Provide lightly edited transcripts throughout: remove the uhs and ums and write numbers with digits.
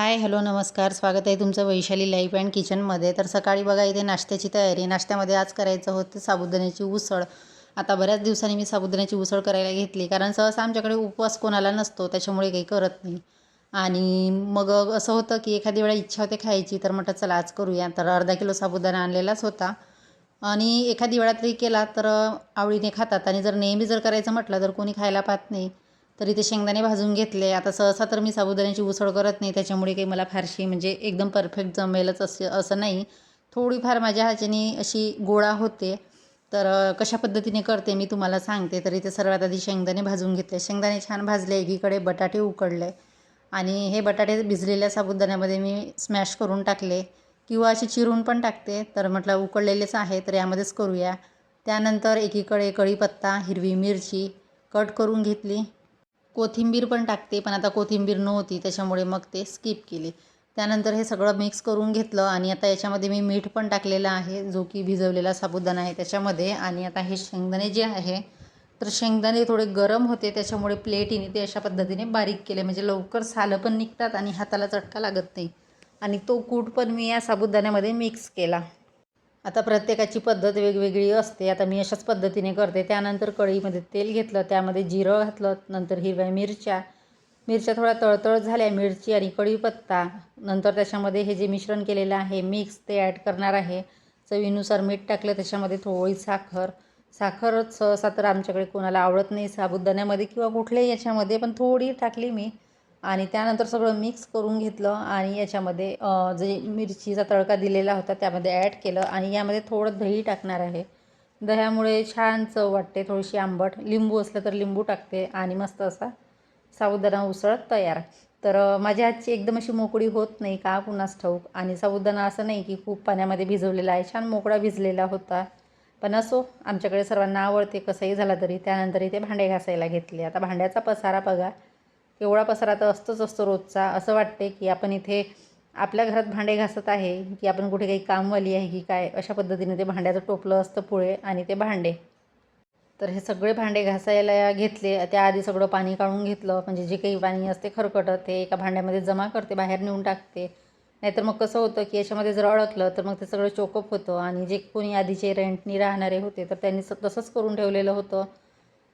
Hi hello नमस्कार. स्वागत आहे तुमचं वैशाली लाईफ अँड किचनमध्ये. तर सकाळी बघा इथे नाश्त्याची तयारी. नाश्त्यामध्ये आज करायचं होतं साबुदाण्याची उसळ. आता बऱ्याच दिवसांनी मी साबुदाण्याची उसळ करायला घेतली, कारण सहसा आमच्याकडे उपवास कोणाला नसतो, त्याच्यामुळे काही करत नाही. आणि मग असं होतं की एखादी वेळा इच्छा होते खायची, तर म्हटलं चला आज करूया. तर अर्धा किलो साबुदाणा आणलेलाच होता आणि एखादी वेळा तरी केला तर आवडीने खातात. आणि जर नेहमी जर करायचं म्हटलं तर कोणी खायला पाहत नाही. तरी ते शेंगदाणे भाजून घेतले. आता सहसा तर मी साबुदाण्याची उसळ करत नाही, त्याच्यामुळे काही मला फारशी म्हणजे एकदम परफेक्ट जमेलच असं नाही. थोडीफार माझ्या ह्याच्यानी अशी गोळा होते. तर कशा पद्धतीने करते मी तुम्हाला सांगते. तरी ते सर्वात आधी शेंगदाणे भाजून घेतले. शेंगदाणे छान भाजले, एकीकडे बटाटे उकडले आणि हे बटाटे भिजलेल्या साबुदाण्यामध्ये मी स्मॅश करून टाकले, किंवा असे चिरून पण टाकते. तर म्हटलं उकडलेलेच आहे तर यामध्येच करूया. त्यानंतर एकीकडे कढीपत्ता, हिरवी मिरची कट करून घेतली. कोथिंबीर पण टाकते, पण आता कोथिंबीर नव्हती त्याच्यामुळे मग ते स्किप केली. त्यानंतर हे सगळं मिक्स करून घेतलं आणि आता याच्यामध्ये मी मीठ पण टाकलेलं आहे, जो की भिजवलेला साबुदाणा आहे त्याच्यामध्ये. आणि आता हे शेंगदाणे जे आहे, तर शेंगदाणे थोडे गरम होते त्याच्यामुळे प्लेटीने ते अशा पद्धतीने बारीक केले, म्हणजे लवकर सालं पण निघतात आणि हाताला चटका लागत नाही. आणि तो कूट पण मी या साबुदाण्यामध्ये मिक्स केला. आता प्रत्येकाची पद्धत वेगवेगळी असते. आता मी अशाच पद्धतीने करते. त्यानंतर कढईमध्ये तेल घेतलं, त्यामध्ये जिरं घातलं, नंतर हिरव्या मिरच्या मिरच्या थोड्या तळतळ झाल्या, मिरची आणि कढीपत्ता. नंतर त्याच्यामध्ये हे जे मिश्रण केलेलं आहे मिक्स ते ॲड करणार आहे. चवीनुसार मीठ टाकलं, त्याच्यामध्ये थोडी साखर. साखरच सहसा तर आमच्याकडे कोणाला आवडत नाही साबुदाण्यामध्ये किंवा कुठल्याही याच्यामध्ये, पण थोडी टाकली मी. आणि त्यानंतर सगळं मिक्स करून घेतलं आणि याच्यामध्ये जे मिरचीचा तडका दिलेला होता त्यामध्ये ॲड केलं. आणि यामध्ये थोडं दही टाकणार आहे. दह्यामुळे छान चव वाटते, थोडीशी आंबट. लिंबू असलं तर लिंबू टाकते आणि मस्त असा साबुदाणा उसळ तयार. तर माझ्या हातची एकदम अशी मोकळी होत नाही का कुणास ठाऊक. आणि साबुदाणा असं नाही की खूप पाण्यामध्ये भिजवलेला आहे, छान मोकळा भिजलेला होता. पण असो, आमच्याकडे सर्वांना आवडते कसंही झाला तरी. त्यानंतर इथे भांडे घासायला घेतले. आता भांड्याचा पसारा बघा, एवढा पसारा तर असतोच असतो रोजचा. असं वाटते की आपण इथे आपल्या घरात भांडे घासत आहे की आपण कुठे काही कामवाली आहे की काय, अशा पद्धतीने ते भांड्याचं टोपलं असतं पुढे आणि ते भांडे. तर हे सगळे भांडे घासायला घेतले. त्याआधी सगळं पाणी काढून घेतलं, म्हणजे जे काही पाणी असते खरकटं ते एका भांड्यामध्ये जमा करते, बाहेर नेऊन टाकते. नाहीतर मग कसं होतं की याच्यामध्ये जर अडकलं तर मग ते सगळं चोकअप होतं. आणि जे कोणी आधीचे रेंटनी राहणारे होते तर त्यांनी तसंच करून ठेवलेलं होतं.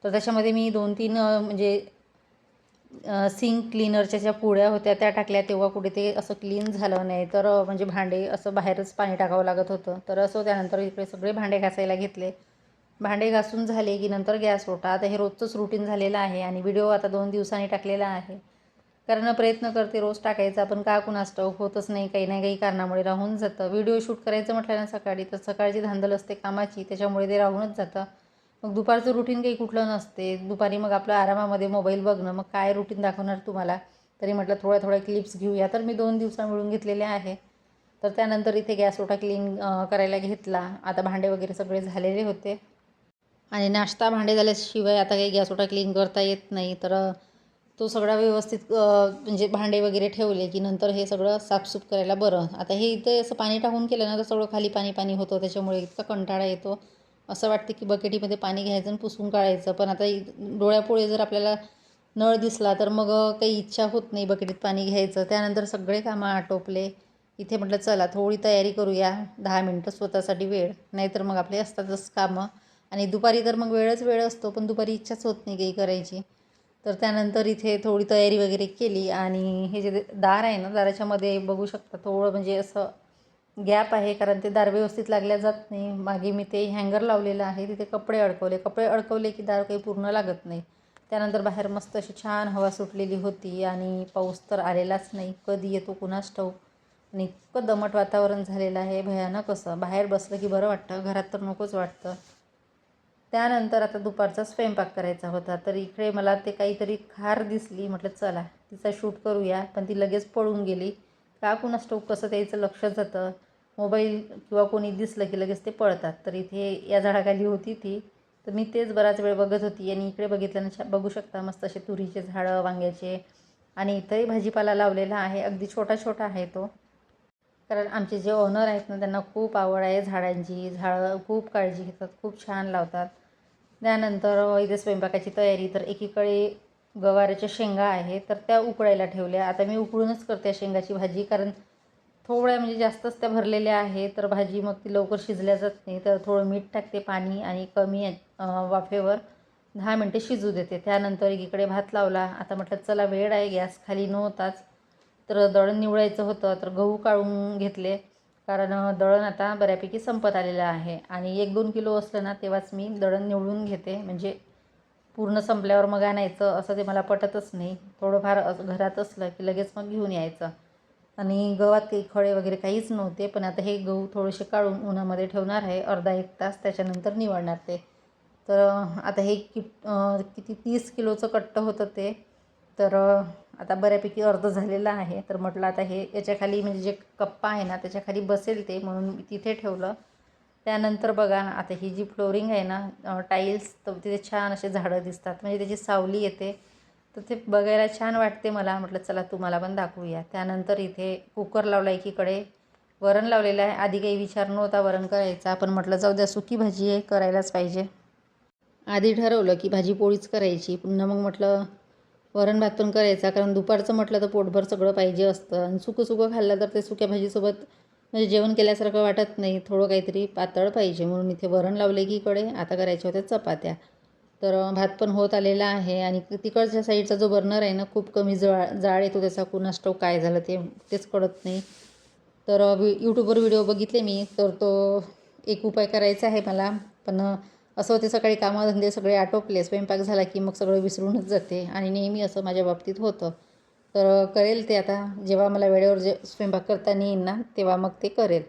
तर त्याच्यामध्ये मी 2-3 म्हणजे सिंक क्लीनरच्या ज्या पुड्या होत्या त्या टाकल्या, तेव्हा कुठे ते असं क्लीन झालं नाही. तर म्हणजे भांडे असं बाहेरच पाणी टाकावं लागत होतं. तर असं त्यानंतर इकडे सगळे भांडे घासायला घेतले. भांडे घासून झाले की नंतर गॅस ओटा. आता हे रोजचंच रुटीन झालेलं आहे आणि व्हिडिओ आता 2 दिवसांनी टाकलेला आहे, कारण प्रयत्न करते रोज टाकायचा, पण का कुणास ठाऊक होतच नाही, काही ना काही कारणामुळे राहून जातं. व्हिडिओ शूट करायचं म्हटलं ना सकाळी, तर सकाळची धांदल असते कामाची, त्याच्यामुळे ते राहूनच जातं. मग दुपारचं रुटीन काही कुठलं नसते. दुपारी मग आपलं आरामामध्ये मोबाईल बघणं, मग काय रुटीन दाखवणार तुम्हाला. तरी म्हटलं थोड्या थोड्या क्लिप्स घेऊया, तर मी 2 दिवसा मिळून घेतलेले आहे. तर त्यानंतर इथे गॅस ओटा क्लीन करायला घेतला. आता भांडे वगैरे सगळे झालेले होते आणि नाश्ता भांडे झाल्याशिवाय आता काही गॅस ओटा क्लीन करता येत नाही. तर तो सगळा व्यवस्थित म्हणजे भांडे वगैरे ठेवले की नंतर हे सगळं साफसूफ करायला बरं. आता हे इथे असं पाणी टाकून केलं ना तर सगळं खाली पाणी पाणी होतं, त्याच्यामुळे इतका कंटाळा येतो. असं वाटतं की बकेटीमध्ये पाणी घ्यायचं आणि पुसून काढायचं. पण आता डोळ्यापुढे जर आपल्याला नळ दिसला तर मग काही इच्छा होत नाही बकेटीत पाणी घ्यायचं. त्यानंतर सगळे कामं आटोपले. इथे म्हटलं चला थोडी तयारी करूया, 10 मिनटं स्वतःसाठी वेळ, नाहीतर मग आपले असतातच कामं. आणि दुपारी तर मग वेळ असतो, पण दुपारी इच्छाच होत नाही काही करायची. तर त्यानंतर इथे थोडी तयारी वगैरे केली. आणि हे जे दार आहे ना, दाराच्या मध्ये बघू शकता थोडं म्हणजे असं गॅप आहे, कारण ते दार व्यवस्थित लागल्या जात नाही. मागे मी ते हँगर लावलेलं आहे, तिथे कपडे अडकवले की दार काही पूर्ण लागत नाही. त्यानंतर बाहेर मस्त अशी छान हवा सुटलेली होती आणि पाऊस तर आलेलाच नाही, कधी येतो कुणास ठाऊक. आणि इतकं दमट वातावरण झालेलं आहे भयानक. असं बाहेर बसलं की बरं वाटतं, घरात तर नकोच वाटतं. त्यानंतर आता दुपारचा स्वयंपाक करायचा होता. तर इकडे मला ते काहीतरी खार दिसली, म्हटलं चला तिचा शूट करूया, पण ती लगेच पळून गेली. का कुणास ठाऊक कसं त्याचं लक्ष जातं, मोबाईल किंवा कोणी दिसलं की लगेच ते पळतात. तर इथे या झाडाखाली होती ती, तर मी तेच बराच वेळ बघत होती. आणि इकडे बघितल्यानं बघू शकता मस्त असे तुरीचे झाडं, वांग्याचे. आणि इथंही भाजीपाला लावलेला आहे, अगदी छोटा छोटा आहे तो. कारण आमचे जे ओनर आहेत ना, त्यांना खूप आवड आहे झाडांची. झाडं खूप काळजी घेतात, खूप छान लावतात. त्यानंतर इथे स्वयंपाकाची तयारी. तर एकीकडे गवाराच्या शेंगा आहे तर त्या उकळायला ठेवल्या. आता मी उकळूनच करते शेंगाची भाजी, कारण थोड्या म्हणजे जास्तच त्या भरलेल्या आहे तर भाजी मग ती लवकर शिजल्या जात नाही. तर थोडं मीठ टाकते, पाणी आणि कमी वाफेवर 10 मिनटे शिजू देते. त्यानंतर एकीकडे भात लावला. आता म्हटलं चला वेळ आहे, गॅस खाली नव्हताच तर दळण निवडायचं होतं तर गहू काढून घेतले, कारण दळण आता बऱ्यापैकी संपत आलेलं आहे. आणि 1-2 किलो असलं ना तेव्हाच मी दळण निवडून घेते, म्हणजे पूर्ण संपल्यावर मग आणायचं असं ते मला पटतच नाही. थोडंफार घरात असलं की लगेच मग घेऊन यायचं. आणि गव्हात काही खडे वगैरे काहीच नव्हते, पण आता हे गहू थोडेसे काढून उन्हामध्ये ठेवणार आहे अर्धा 1 तास, त्याच्यानंतर निवडणार ते. तर आता हे किती 30 किलोचं कट्टं होतं ते. तर आता बऱ्यापैकी अर्ध झालेलं आहे. तर म्हटलं आता हे याच्याखाली म्हणजे जे कप्पा आहे ना त्याच्याखाली बसेल ते, म्हणून मी तिथे ठेवलं. त्यानंतर बघा आता ही जी फ्लोरिंग आहे ना टाईल्स, तर तिथे छान असे झाडं दिसतात, म्हणजे त्याची सावली येते तर ते बघायला छान वाटते मला. म्हटलं चला तुम्हाला पण दाखवूया. त्यानंतर इथे कुकर लावला, एकीकडे वरण लावलेलं आहे. आधी काही विचार नव्हता वरण करायचा, पण म्हटलं जाऊ द्या सुकी भाजी आहे करायलाच पाहिजे. आधी ठरवलं की भाजी पोळीच करायची, पुन्हा मग म्हटलं वरण भात पण करायचा, कारण दुपारचं म्हटलं तर पोटभर सगळं पाहिजे असतं आणि सुकं सुकं खाल्लं तर ते सुक्या भाजीसोबत म्हणजे जेवण केल्यासारखं वाटत नाही. थोडं काहीतरी पातळ पाहिजे, म्हणून इथे वरण लावले एकीकडे. आता करायच्या होत्या चपात्या. तर भात पण होत आलेला आहे. आणि तिकडच्या साईडचा जो बर्नर आहे ना खूप कमी जाळ येतो त्याचा. कुणास ठाऊक काय झालं तेच कळत नाही. तर यूट्यूबवर व्हिडिओ बघितले मी, तर तो एक उपाय करायचा आहे मला. पण असं होते सकाळी कामधंदे सगळे आटोपले, स्वयंपाक झाला की मग सगळं विसरूनच जाते आणि नेहमी असं माझ्या बाबतीत होतं. तर करेल ते आता जेव्हा मला वेळेवर जे स्वयंपाक करता येईन ना तेव्हा मग ते करेल.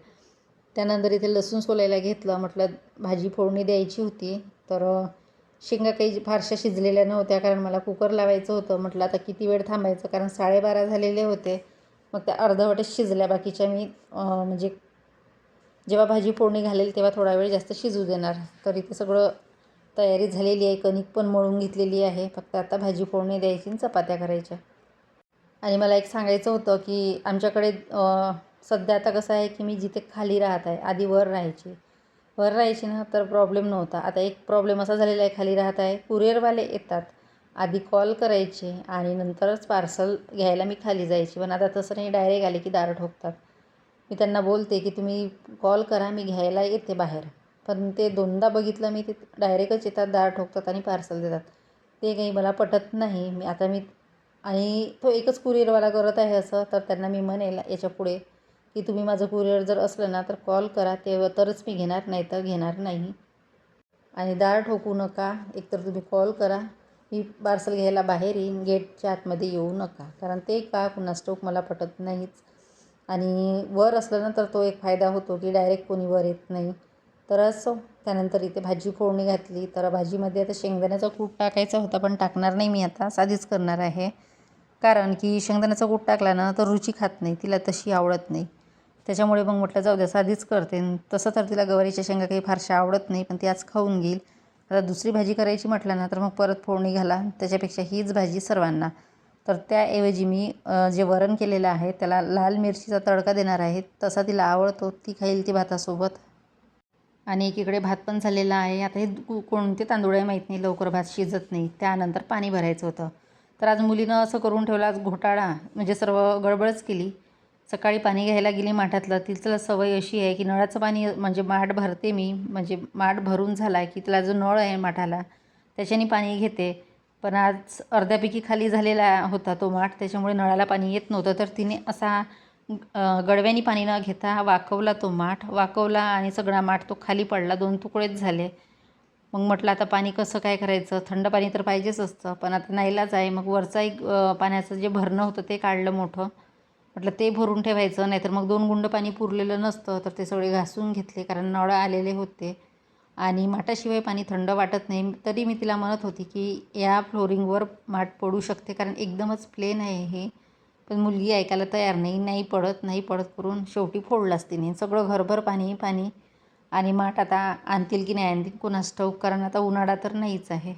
त्यानंतर इथे लसूण सोलायला घेतलं. म्हटलं भाजी फोडणी द्यायची होती. तर शेंगा काही फारशा शिजलेल्या नव्हत्या, कारण मला कुकर लावायचं होतं. म्हटलं आता किती वेळ थांबायचं, कारण 12:30 झालेले होते. मग त्या अर्धवटच शिजल्या, बाकीच्या मी म्हणजे जेव्हा भाजी फोडणी घालेल तेव्हा थोडा वेळ जास्त शिजू देणार. तर इथे सगळं तयारी झालेली आहे. कणिक पण मळून घेतलेली आहे. फक्त आता भाजी फोडणी द्यायची आणि चपात्या करायच्या. आणि मला एक सांगायचं होतं की आमच्याकडे सध्या आता कसं आहे की मी जिथे खाली राहत आहे, आधी वर राहायची ना तर प्रॉब्लेम नव्हता. आता एक प्रॉब्लेम असा झालेला आहे, खाली राहत आहे, कुरिअरवाले येतात, आधी कॉल करायचे आणि नंतरच पार्सल घ्यायला मी खाली जायची. पण आता तसं नाही, डायरेक्ट आले की दार ठोकतात. मी त्यांना बोलते की तुम्ही कॉल करा, मी घ्यायला येते बाहेर. पण ते 2दा बघितलं मी, ते डायरेक्टच येतात, दार ठोकतात आणि पार्सल देतात. ते काही मला पटत नाही. मी आणि तो एकच कुरिअरवाला करत आहे असं, तर त्यांना मी म्हणेल याच्यापुढे की तुम्ही माझं कुरिअर जर असलं ना तर कॉल करा, तेव्हा तरच मी घेणार, नाही तर घेणार नाही. आणि दार ठोकू नका. एकतर तुम्ही कॉल करा, मी पार्सल घ्यायला बाहेर येईन, गेटच्या आतमध्ये येऊ नका. कारण ते का कुणास ठाऊक मला पटत नाहीच. आणि वर असलं ना तर तो एक फायदा होतो की डायरेक्ट कोणी वर येत नाही. तर असो. त्यानंतर इथे भाजी फोडणी घातली. तर भाजीमध्ये आता शेंगदाण्याचा कूट टाकायचा होता, पण टाकणार नाही मी, आता साधीच करणार आहे. कारण की शेंगदाण्याचा कूट टाकला ना तर रुची खात नाही, तिला तशी आवडत नाही. त्याच्यामुळे मग म्हटलं जाऊ द्या साधीच करते. तसं तर तिला गवारीच्या शेंगा काही फारशा आवडत नाही, पण ती आज खाऊन घेईल. आता दुसरी भाजी करायची म्हटलं ना तर मग परत फोडणी घाला, त्याच्यापेक्षा हीच भाजी सर्वांना. तर त्याऐवजी मी जे वरण केलेलं आहे त्याला लाल मिरचीचा तडका देणार आहे. तसा तिला आवडतो, ती खाईल ती भातासोबत. आणि एकीकडे भात पण झालेला आहे. आता हे कोणते तांदूळ आहे माहीत नाही, लवकर भात शिजत नाही. त्यानंतर पाणी भरायचं होतं. तर आज मुलीनं असं करून ठेवला, आज घोटाळा, म्हणजे सर्व गडबडच केली. सकाळी पाणी घ्यायला गेली माठातलं. तिला सवय अशी आहे की नळाचं पाणी म्हणजे माठ भरते मी, म्हणजे माठ भरून झाला की तिला जो नळ आहे माठाला त्याच्याने पाणी घेते. पण आज अर्ध्यापैकी खाली झालेला होता तो माठ, त्याच्यामुळे नळाला पाणी येत नव्हतं. तर तिने असा गडव्याने पाणी न घेता वाकवला, तो माठ वाकवला आणि सगळा माठ तो खाली पडला, 2 तुकडेच झाले. मग म्हटलं आता पाणी कसं काय करायचं, थंड पाणी तर पाहिजेच असतं, पण आता नाईलाज आहे. मग वरचा एक पाण्याचं जे भरणं होतं ते काढलं मोठं. म्हटलं ते भरून ठेवायचं, नाहीतर मग 2 गुंड पाणी पुरलेलं नसतं. तर ते सगळे घासून घेतले, कारण नळ आलेले होते आणि माठाशिवाय पाणी थंड वाटत नाही. तरी मी तिला म्हणत होती की या फ्लोरिंगवर माठ पडू शकते, कारण एकदमच प्लेन आहे हे. पण मुलगी ऐकायला तयार नाही. नाही पडत करून शेवटी फोडलाच तिने. सगळं घरभर पाणी. आणि माठ आता आणतील की नाही आणतील कुणास ठाऊक, कारण आता उन्हाळा तर नाहीच आहे.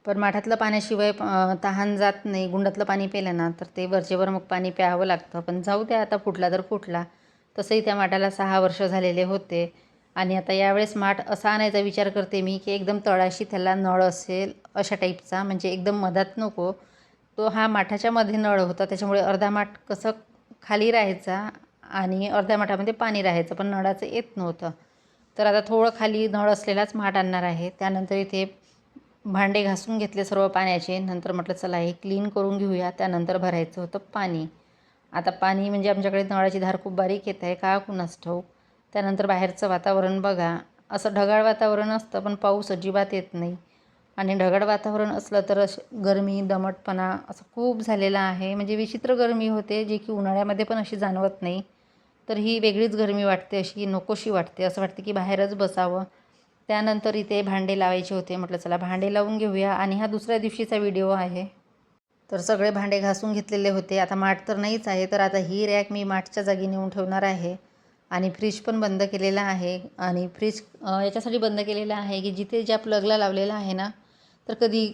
पण माठातलं पाण्याशिवाय तहान जात नाही. गुंडातलं पाणी प्यायलं ना तर ते वरचेवर मग पाणी प्यावं लागतं. पण जाऊ द्या, आता फुटला तर फुटला. तसंही त्या माठाला 6 वर्ष झालेले होते. आणि आता यावेळेस माठ असा आणायचा विचार करते मी की एकदम तळाशी त्याला नळ असेल अशा टाईपचा, म्हणजे एकदम मधात नको. तो हा माठाच्या मध्ये नळ होता, त्याच्यामुळे अर्धा माठ कसं खाली राहायचा आणि अर्ध्या माठामध्ये पाणी राहायचं, पण नळाचं येत नव्हतं. तर आता थोडं खाली नळ असलेलाच माठ आणणार आहे. त्यानंतर इथे भांडे घासून घेतले सर्व पाण्याचे. नंतर म्हटलं चला हे क्लीन करून घेऊया. त्यानंतर भरायचं होतं पाणी. आता पाणी म्हणजे आमच्याकडे नळाची धार खूप बारीक येत आहे का कुणास ठाऊक. त्यानंतर बाहेरचं वातावरण बघा, असं ढगाळ वातावरण असतं पण पाऊस अजिबात येत नाही. आणि ढगाळ वातावरण असलं तर गरमी दमटपणा असं खूप झालेला आहे. म्हणजे विचित्र गरमी होते, जी की उन्हाळ्यामध्ये पण अशी जाणवत नाही. तर ही वेगळीच गरमी वाटते, अशी नकोशी वाटते, असं वाटते की बाहेरच बसावं. त्यानंतर इथे भांडे लावायचे होते. म्हटलं चला भांडे लावून घेऊया. आणि हा दुसऱ्या दिवशीचा व्हिडिओ आहे. तर सगळे भांडे घासून घेतलेले होते. आता माठ तर नाहीच आहे, तर आता ही रॅक मी माठच्या जागी नेऊन ठेवणार आहे. आणि फ्रीज पण बंद केलेला आहे. आणि फ्रीज याच्यासाठी बंद केलेला आहे की जिथे ज्या प्लगला लावलेला आहे ना, तर कधी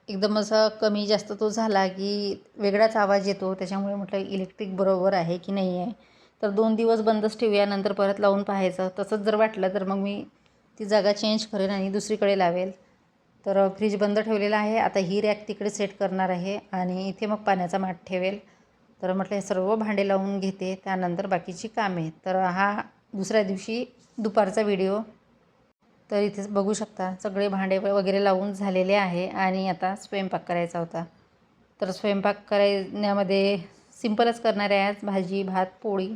एकदम असा कमी जास्त तो झाला की वेगळाच आवाज येतो. त्याच्यामुळे म्हटलं इलेक्ट्रिक बरोबर आहे की नाही आहे. तर 2 दिवस बंदच ठेवूया, नंतर परत लावून पाहायचं. तसंच जर वाटलं तर मग मी ती जागा चेंज करेन आणि दुसरीकडे लावेल. तर फ्रीज बंद ठेवलेला आहे. आता ही रॅक तिकडे सेट करणार आहे आणि इथे मग पाण्याचा माठ ठेवेल. तर म्हटलं हे सर्व भांडे लावून घेते, त्यानंतर बाकीची कामे. तर हा दुसऱ्या दिवशी दुपारचा व्हिडिओ. तर इथे बघू शकता सगळे भांडे वगैरे लावून झालेले आहे आणि आता स्वयंपाक करायचा होता. तर स्वयंपाक करण्यामध्ये सिंपलच करणार आहे आज, भाजी भात पोळी.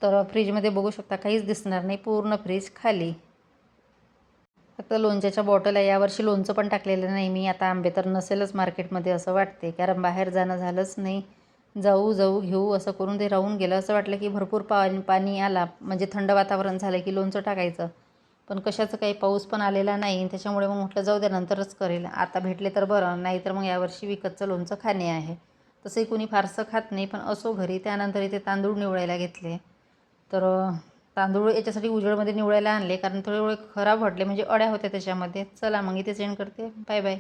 तर फ्रीजमध्ये बघू शकता काहीच दिसणार नाही, पूर्ण फ्रीज खाली. फक्त लोणच्याच्या बॉटल आहे. यावर्षी लोणचं पण टाकलेलं नाही मी. आता आंबे तर नसेलच मार्केटमध्ये असं वाटते, कारण बाहेर जाणं झालंच नाही. जाऊ घेऊ असं करून ते राहून गेलं. असं वाटलं की भरपूर पाणी आला, म्हणजे थंड वातावरण झालं की लोणचं टाकायचं. पण कशाचं काही पाऊस पण आलेला नाही, त्याच्यामुळे मग म्हटलं जाऊ द्या नंतरच करेल. आता भेटले तर बरं, नाही तर मग यावर्षी विकतचं लोणचं खाणे आहे. तसंही कुणी फारसं खात नाही, पण असो घरी. त्यानंतर इथे तांदूळ निवडायला घेतले. तर तांदूळ याच्यासाठी उजेडमध्ये निवडायला आणले, कारण थोडे खराब वाटले, म्हणजे अळ्या होत्या त्याच्यामध्ये. चला मग इथे सेंड करते. Bye bye.